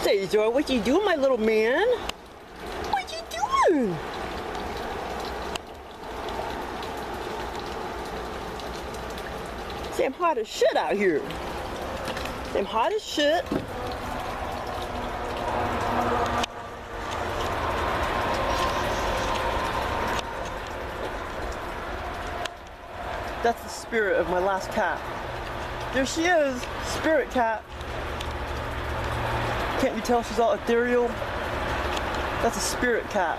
Cesar, what you doing, my little man? What you doing? See, I'm hot as shit out here. I'm hot as shit. That's the spirit of my last cat. There she is, spirit cat. Can't you tell she's all ethereal? That's a spirit cat.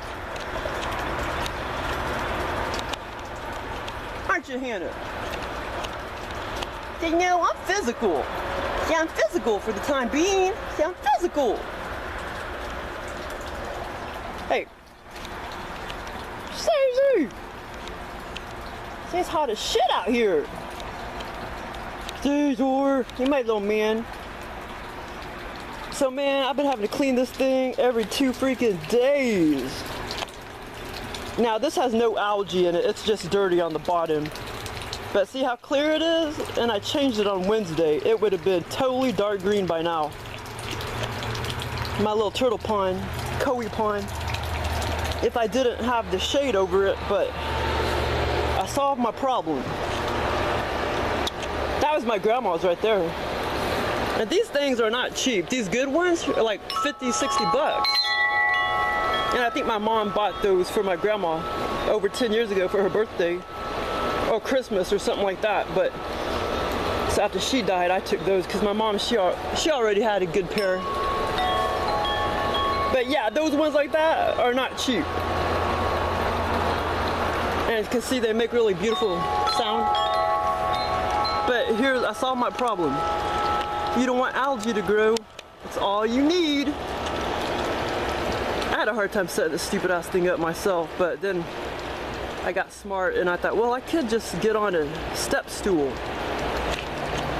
Aren't you, Hannah? See, no, I'm physical. See, I'm physical for the time being. See, I'm physical. Hey. Cesar! See, it's hot as shit out here. Cesar, you my little man. So, man, I've been having to clean this thing every 2 freaking days. Now, this has no algae in it. It's just dirty on the bottom. But see how clear it is? And I changed it on Wednesday. It would have been totally dark green by now. My little turtle pond, koi pond. If I didn't have the shade over it, but I solved my problem. That was my grandma's right there. And these things are not cheap. These good ones are like 50, 60 bucks. And I think my mom bought those for my grandma over 10 years ago for her birthday. Or Christmas or something like that. But so after she died, I took those because my mom, she already had a good pair. But yeah, those ones like that are not cheap. And you can see they make really beautiful sound. But here, I solved my problem. You don't want algae to grow. It's all you need. I had a hard time setting this stupid ass thing up myself, but then I got smart and I thought, well, I could just get on a step stool.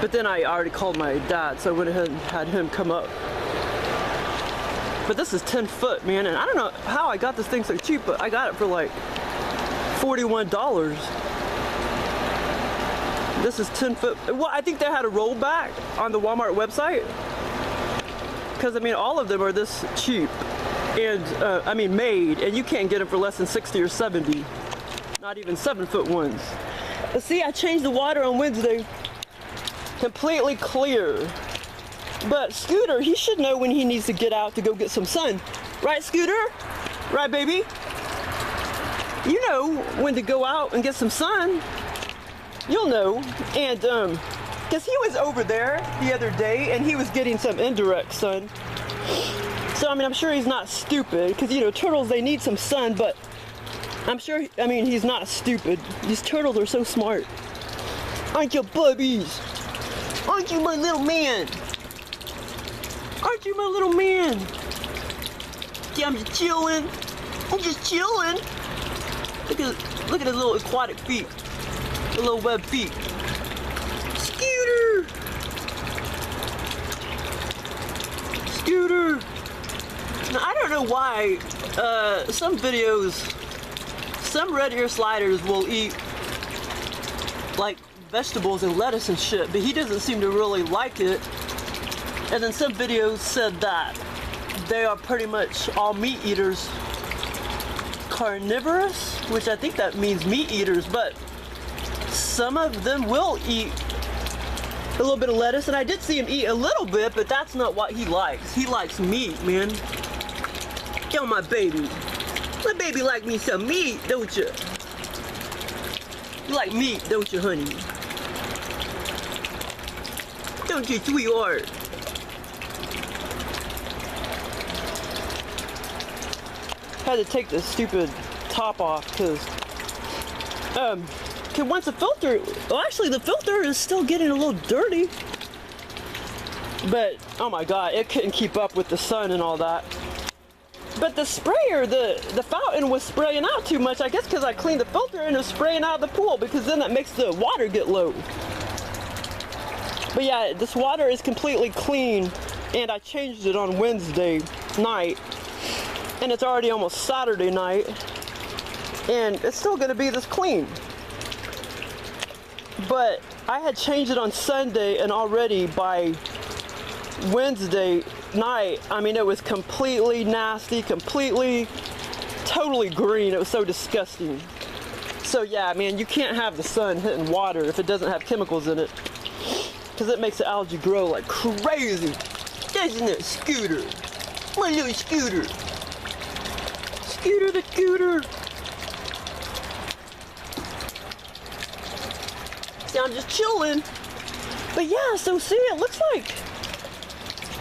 But then I already called my dad, so I went ahead and had him come up. But this is 10 foot, man, and I don't know how I got this thing so cheap, but I got it for like $41. This is 10 foot. Well, I think they had a rollback on the Walmart website. Because, I mean, all of them are this cheap. And, I mean, made, and you can't get them for less than 60 or 70. Not even 7 foot ones. But see, I changed the water on Wednesday. Completely clear. But Scooter, he should know when he needs to get out to go get some sun. Right, Scooter? Right, baby? You know when to go out and get some sun. You'll know. And, because he was over there the other day and he was getting some indirect sun. So, I mean, I'm sure he's not stupid. Because, you know, turtles, they need some sun, but I'm sure, I mean, he's not stupid. These turtles are so smart. Aren't you bubbies? Aren't you my little man? Aren't you my little man? Yeah, I'm just chilling. I'm just chilling. Look at his little aquatic feet. The little web feet. Scooter! Scooter! Now, I don't know why some videos, some red ear sliders will eat like vegetables and lettuce and shit, but he doesn't seem to really like it. And then some videos said that they are pretty much all meat eaters. Carnivorous, which I think that means meat eaters, but some of them will eat a little bit of lettuce, and I did see him eat a little bit, but that's not what he likes. He likes meat, man. Yo, my baby. My baby like me some meat, don't you? You like meat, don't you, honey? Don't you, sweetheart? Had to take this stupid top off because once the filter, well, actually the filter is still getting a little dirty, but oh my god, it couldn't keep up with the sun and all that. But the sprayer, the fountain was spraying out too much, I guess because I cleaned the filter and it was spraying out of the pool, because then that makes the water get low. But yeah, this water is completely clean, and I changed it on Wednesday night. And it's already almost Saturday night, and it's still gonna be this clean. But I had changed it on Sunday, and already by Wednesday night, I mean, it was completely nasty, totally green. It was so disgusting. So yeah, man, you can't have the sun hitting water if it doesn't have chemicals in it, because it makes the algae grow like crazy. Doesn't it, Scooter? My little Scooter. Scooter the cooter. See, I'm just chilling. But yeah, so see, it looks like,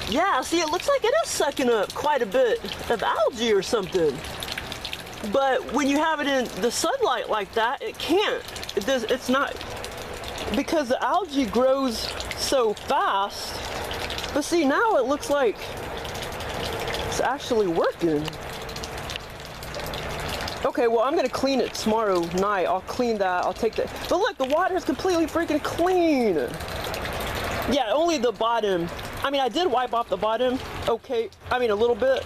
yeah, see, it looks like it is sucking up quite a bit of algae or something. But when you have it in the sunlight like that, it can't. It's not, because the algae grows so fast. But see, now it looks like it's actually working. Okay, well, I'm gonna clean it tomorrow night. I'll clean that, I'll take that. But look, the water is completely freaking clean. Yeah, only the bottom. I mean, I did wipe off the bottom, okay. I mean, a little bit.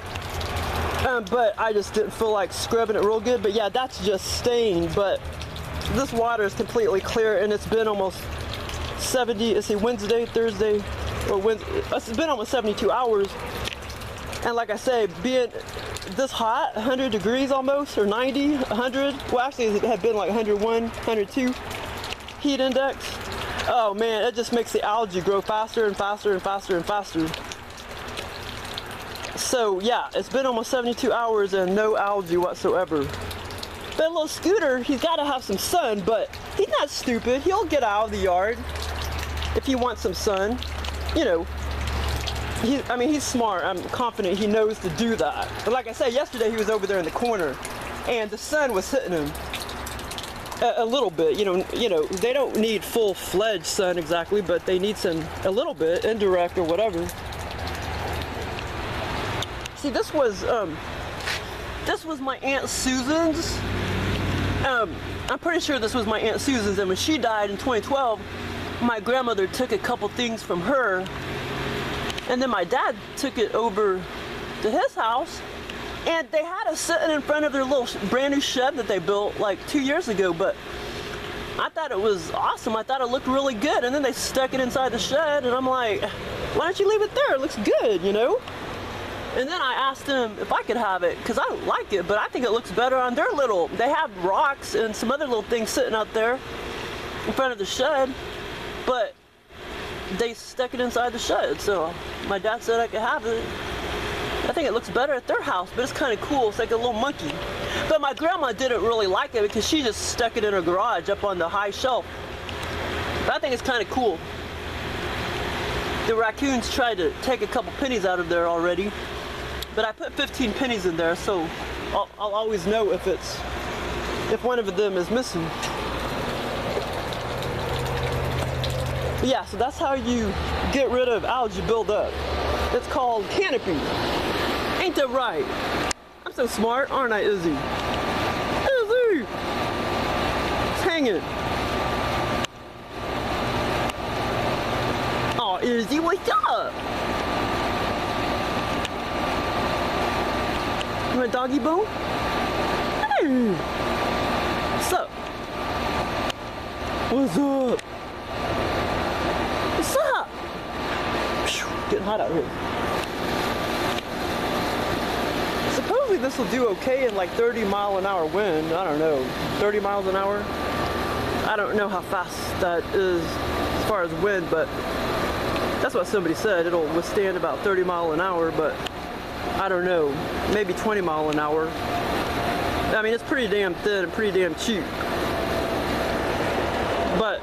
But I just didn't feel like scrubbing it real good. But yeah, that's just stained. But this water is completely clear, and it's been almost 70, let's see, Wednesday, Thursday, or Wednesday. It's been almost 72 hours. And like I say, being this hot, 100 degrees almost, or 90, 100. Well, actually, it had been like 101, 102 heat index. Oh man, it just makes the algae grow faster and faster and faster and faster. So yeah, it's been almost 72 hours and no algae whatsoever. That little Scooter, he's got to have some sun, but he's not stupid. He'll get out of the yard if he wants some sun. You know, I mean, he's smart. I'm confident he knows to do that. But like I said, yesterday he was over there in the corner, and the sun was hitting him a little bit. You know, they don't need full-fledged sun exactly, but they need some, a little bit, indirect or whatever. See, this was my Aunt Susan's. I'm pretty sure this was my Aunt Susan's, and when she died in 2012, my grandmother took a couple things from her, and then my dad took it over to his house, and they had it sitting in front of their little brand new shed that they built like 2 years ago. But I thought it was awesome. I thought it looked really good, and then they stuck it inside the shed, and I'm like, why don't you leave it there? It looks good, you know? And then I asked them if I could have it, because I like it, but I think it looks better on their little, they have rocks and some other little things sitting out there in front of the shed, but they stuck it inside the shed. So my dad said I could have it. I think it looks better at their house, but it's kind of cool. It's like a little monkey. But my grandma didn't really like it because she just stuck it in her garage up on the high shelf. But I think it's kind of cool. The raccoons tried to take a couple pennies out of there already, but I put 15 pennies in there, so I'll always know if one of them is missing. But yeah, so that's how you get rid of algae buildup. It's called Canopy. Ain't that right? I'm so smart, aren't I, Izzy? Izzy! It's hanging. Oh, Izzy, what's up? You want a doggy bone? Hey! What's up? What's up? What's up? Getting hot out here. Supposedly this will do okay in like 30-mile-an-hour wind. I don't know, 30 miles an hour. I don't know how fast that is as far as wind, but that's what somebody said. It'll withstand about 30 miles an hour, but I don't know, maybe 20 miles an hour. I mean, it's pretty damn thin and pretty damn cheap. But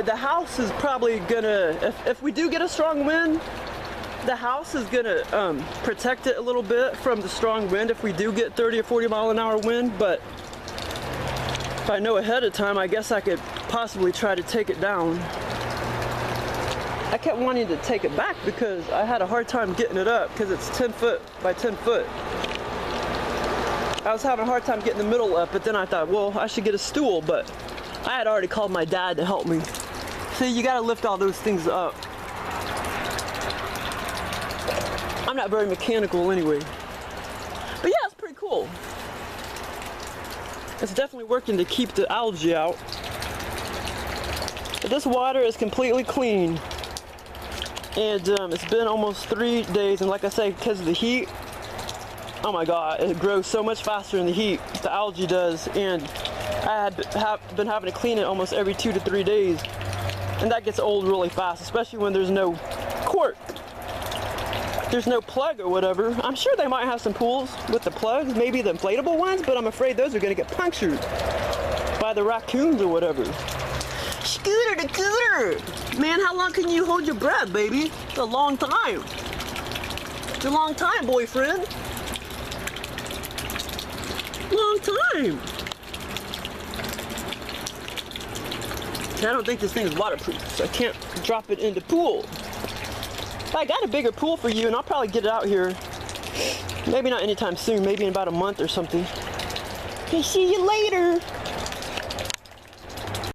the house is probably gonna, if we do get a strong wind, the house is gonna protect it a little bit from the strong wind if we do get 30 or 40 mile an hour wind. But if I know ahead of time, I guess I could possibly try to take it down. I kept wanting to take it back because I had a hard time getting it up because it's 10 foot by 10 foot. I was having a hard time getting the middle up, but then I thought, well, I should get a stool, but I had already called my dad to help me. See, you gotta lift all those things up. I'm not very mechanical anyway. But yeah, it's pretty cool. It's definitely working to keep the algae out. But this water is completely clean. And it's been almost 3 days, and like I say, because of the heat, oh my god, it grows so much faster in the heat, the algae does, and I have been having to clean it almost every 2 to 3 days, and that gets old really fast, especially when there's no cork. There's no plug or whatever. I'm sure they might have some pools with the plugs, maybe the inflatable ones, but I'm afraid those are going to get punctured by the raccoons or whatever. Scooter the cooter! Man, how long can you hold your breath, baby? It's a long time. It's a long time, boyfriend. Long time. I don't think this thing is waterproof, so I can't drop it in the pool. I got a bigger pool for you, and I'll probably get it out here. Maybe not anytime soon, maybe in about a month or something. Okay, see you later.